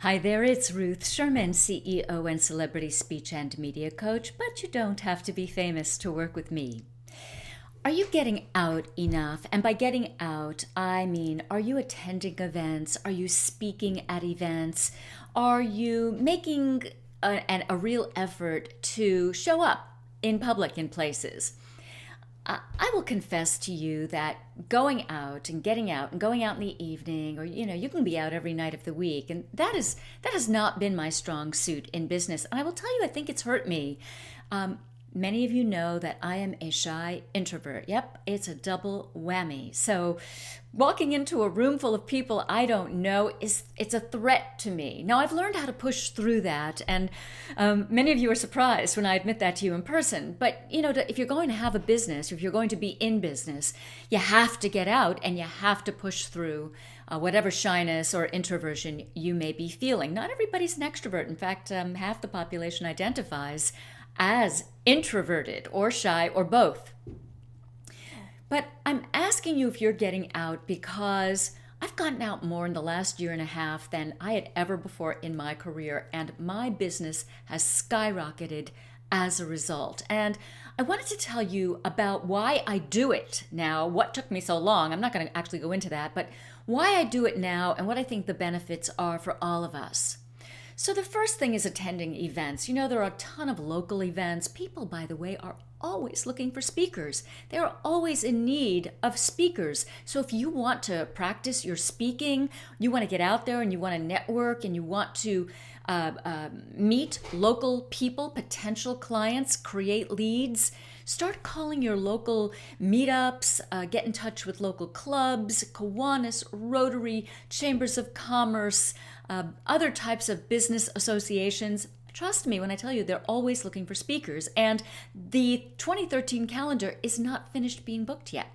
Hi there, it's Ruth Sherman, CEO and celebrity speech and media coach, but you don't have to be famous to work with me. Are you getting out enough? And by getting out, I mean, are you attending events? Are you speaking at events? Are you making a real effort to show up in public in places? I will confess to you that going out and getting out and going out in the evening, or you can be out every night of the week, and that has not been my strong suit in business. And I will tell you, I think it's hurt me. Many of you know that I am a shy introvert. Yep, it's a double whammy. So walking into a room full of people I don't know it's a threat to me. Now I've learned how to push through that, and many of you are surprised when I admit that to you in person. But if you're going to have a business, if you're going to be in business, you have to get out and you have to push through whatever shyness or introversion you may be feeling. Not everybody's an extrovert. In fact, half the population identifies as introverted or shy or both. But I'm asking you if you're getting out because I've gotten out more in the last year and a half than I had ever before in my career, and my business has skyrocketed as a result. And I wanted to tell you about why I do it now, what took me so long. I'm not going to actually go into that, but why I do it now and what I think the benefits are for all of us. So the first thing is attending events. There are a ton of local events. People, by the way, are always looking for speakers. They're always in need of speakers. So if you want to practice your speaking, you want to get out there and you want to network and you want to meet local people, potential clients, create leads, start calling your local meetups, get in touch with local clubs, Kiwanis, Rotary, Chambers of Commerce, other types of business associations. Trust me when I tell you they're always looking for speakers, and the 2013 calendar is not finished being booked yet.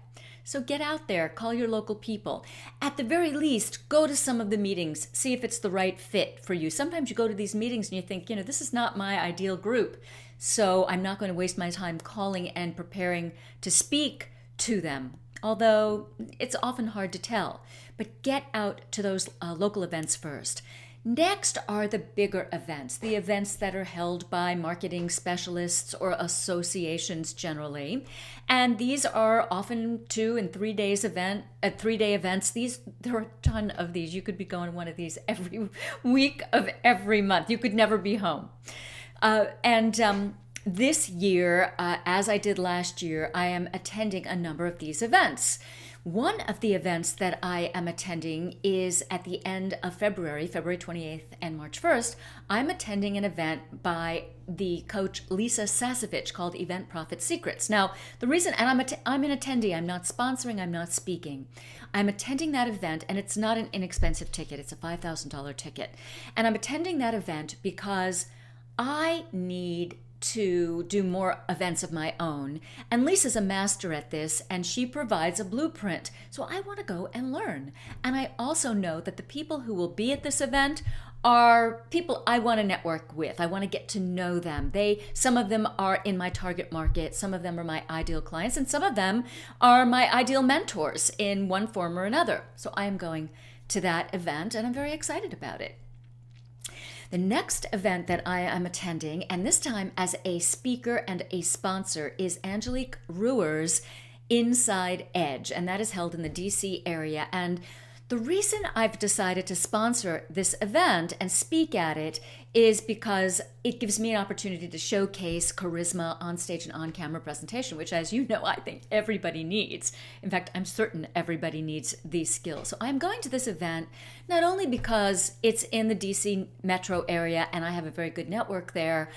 So get out there, call your local people. At the very least, go to some of the meetings, see if it's the right fit for you. Sometimes you go to these meetings and you think, this is not my ideal group, so I'm not going to waste my time calling and preparing to speak to them. Although it's often hard to tell. But get out to those local events first. Next are the bigger events, the events that are held by marketing specialists or associations generally. And these are often 2 and 3 days event, 3-day events. There are a ton of these. You could be going to one of these every week of every month. You could never be home. This year, as I did last year, I am attending a number of these events. One of the events that I am attending is at the end of February 28th and March 1st. I'm attending an event by the coach Lisa Sasevich called Event Profit Secrets. Now, the reason, and I'm an attendee, I'm not sponsoring, I'm not speaking. I'm attending that event, and it's not an inexpensive ticket. It's a $5,000 ticket. And I'm attending that event because I need to do more events of my own. And Lisa's a master at this, and she provides a blueprint. So I want to go and learn. And I also know that the people who will be at this event are people I want to network with. I want to get to know them. Some of them are in my target market, some of them are my ideal clients, and some of them are my ideal mentors in one form or another. So I am going to that event, and I'm very excited about it. The next event that I am attending, and this time as a speaker and a sponsor, is Angelique Ruer's Inside Edge, and that is held in the DC area. And the reason I've decided to sponsor this event and speak at it is because it gives me an opportunity to showcase charisma on stage and on camera presentation, which, as you know, I think everybody needs. In fact, I'm certain everybody needs these skills. So I'm going to this event not only because it's in the DC metro area and I have a very good network there,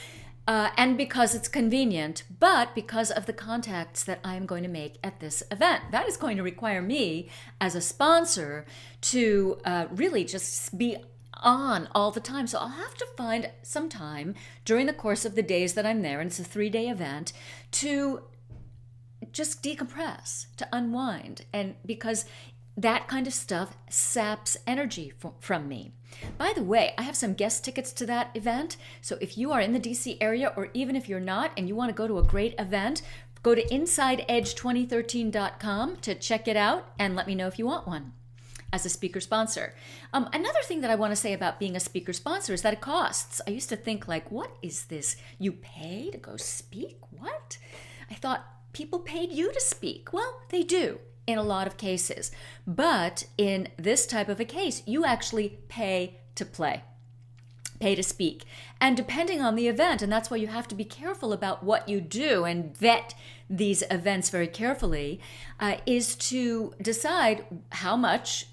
and because it's convenient, but because of the contacts that I am going to make at this event. That is going to require me as a sponsor to really just be on all the time. So I'll have to find some time during the course of the days that I'm there, and it's a 3-day event, to just decompress, to unwind, and because that kind of stuff saps energy from me. By the way, I have some guest tickets to that event. So if you are in the DC area, or even if you're not and you want to go to a great event, go to InsideEdge2013.com to check it out and let me know if you want one. as a speaker sponsor. Another thing that I want to say about being a speaker sponsor is that it costs. I used to think like, what is this? You pay to go speak? What? I thought people paid you to speak. Well, they do in a lot of cases. But in this type of a case, you actually pay to play, pay to speak. And depending on the event, and that's why you have to be careful about what you do and vet these events very carefully, is to decide how much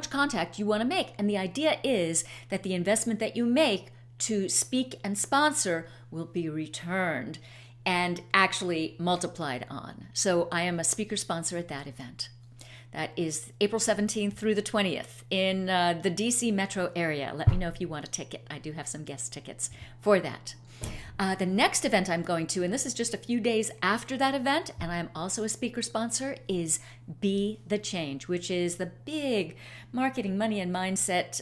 contact you want to make. And the idea is that the investment that you make to speak and sponsor will be returned and actually multiplied on. So I am a speaker sponsor at that event. That is April 17th through the 20th in the DC metro area. Let me know if you want a ticket. I do have some guest tickets for that. The next event I'm going to, and this is just a few days after that event, and I am also a speaker sponsor, is Be the Change, which is the big marketing, money, and mindset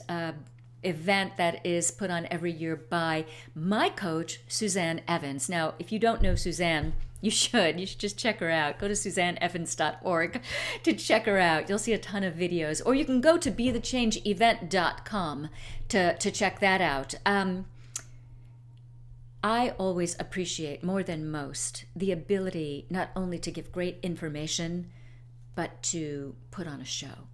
event that is put on every year by my coach, Suzanne Evans. Now, if you don't know Suzanne, you should just check her out. Go to SuzanneEvans.org to check her out. You'll see a ton of videos. Or you can go to BeTheChangeEvent.com to check that out. I always appreciate more than most the ability not only to give great information, but to put on a show.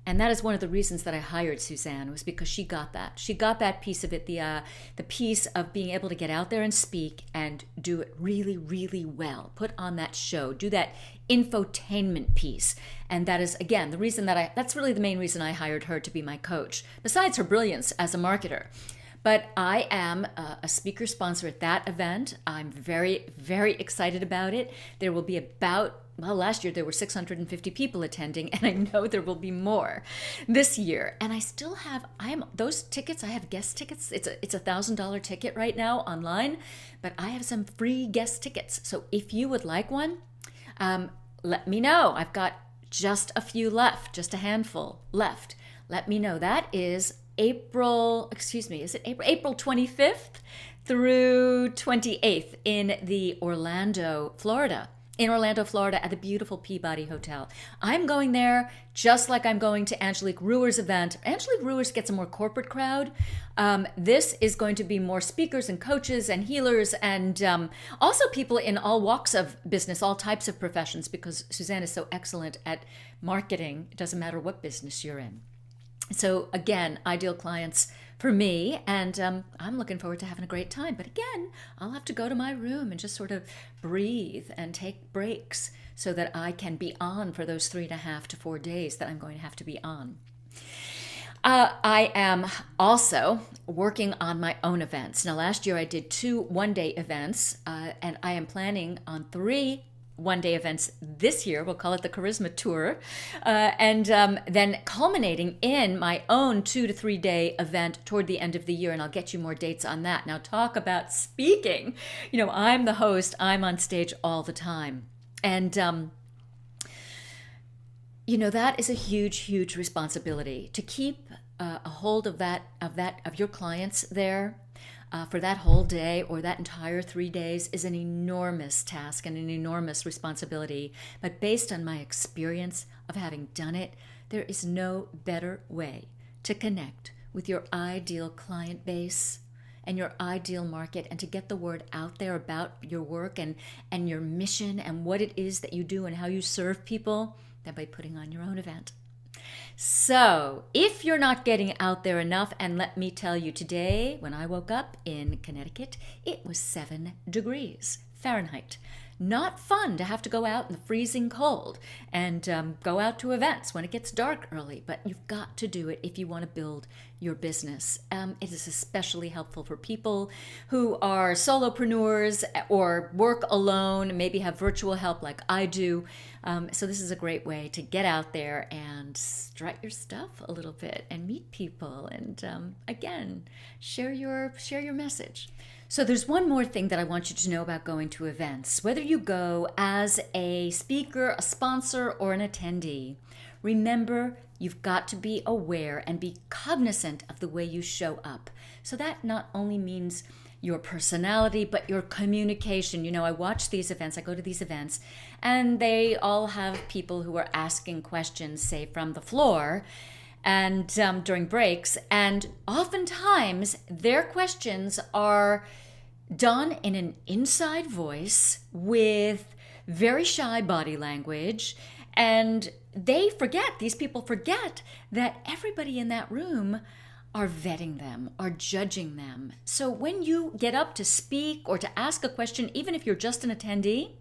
And that is one of the reasons that I hired Suzanne, was because she got that. She got that piece of it, the piece of being able to get out there and speak and do it really, really well. Put on that show, do that infotainment piece. And that is, again, that's really the main reason I hired her to be my coach, besides her brilliance as a marketer. But I am a speaker sponsor at that event. I'm very, very excited about it. There will be last year there were 650 people attending, and I know there will be more this year. And I still have, those tickets, I have guest tickets. It's a $1,000 ticket right now online, but I have some free guest tickets. So if you would like one, let me know. I've got just a few left, just a handful left. Let me know. That is April 25th through 28th in Orlando, Florida at the beautiful Peabody Hotel. I'm going there just like I'm going to Angelique Ruher's event. Angelique Ruher's gets a more corporate crowd. This is going to be more speakers and coaches and healers and also people in all walks of business, all types of professions, because Suzanne is so excellent at marketing. It doesn't matter what business you're in. So again, ideal clients for me, and I'm looking forward to having a great time. But again, I'll have to go to my room and just sort of breathe and take breaks so that I can be on for those 3.5 to 4 days that I'm going to have to be on. I am also working on my own events. Now, last year I did 2 one-day events, and I am planning on 3 one-day events this year. We'll call it the Charisma Tour, and then culminating in my own 2 to 3 day event toward the end of the year, and I'll get you more dates on that. Now, talk about speaking. I'm the host. I'm on stage all the time, and that is a huge, huge responsibility to keep a hold of your clients there. For that whole day or that entire 3 days is an enormous task and an enormous responsibility. But based on my experience of having done it, there is no better way to connect with your ideal client base and your ideal market, and to get the word out there about your work and your mission and what it is that you do and how you serve people, than by putting on your own event. So if you're not getting out there enough, and let me tell you, today when I woke up in Connecticut, it was 7 degrees Fahrenheit. Not fun to have to go out in the freezing cold and go out to events when it gets dark early, but you've got to do it if you want to build your business. It is especially helpful for people who are solopreneurs or work alone, maybe have virtual help like I do. So this is a great way to get out there and strut your stuff a little bit and meet people and again, share your message. So there's one more thing that I want you to know about going to events. Whether you go as a speaker, a sponsor, or an attendee, remember you've got to be aware and be cognizant of the way you show up. So that not only means your personality, but your communication. You know, I watch these events, I go to these events, and they all have people who are asking questions, say, from the floor and during breaks. And oftentimes, their questions are done in an inside voice with very shy body language. And these people forget that everybody in that room are vetting them, are judging them. So when you get up to speak or to ask a question, even if you're just an attendee,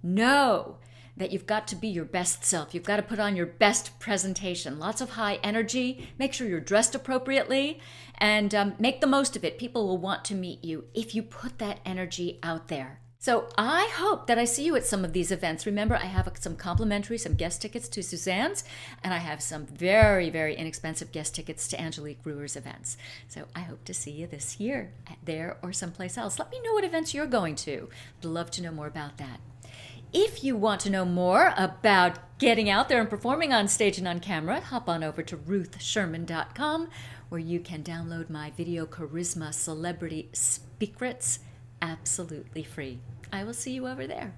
know that you've got to be your best self. You've got to put on your best presentation. Lots of high energy. Make sure you're dressed appropriately and make the most of it. People will want to meet you if you put that energy out there. So I hope that I see you at some of these events. Remember, I have some guest tickets to Suzanne's, and I have some very, very inexpensive guest tickets to Angelique Brewer's events. So I hope to see you this year there or someplace else. Let me know what events you're going to. I'd love to know more about that. If you want to know more about getting out there and performing on stage and on camera, hop on over to ruthsherman.com, where you can download my Video Charisma Celebrity Secrets absolutely free. I will see you over there.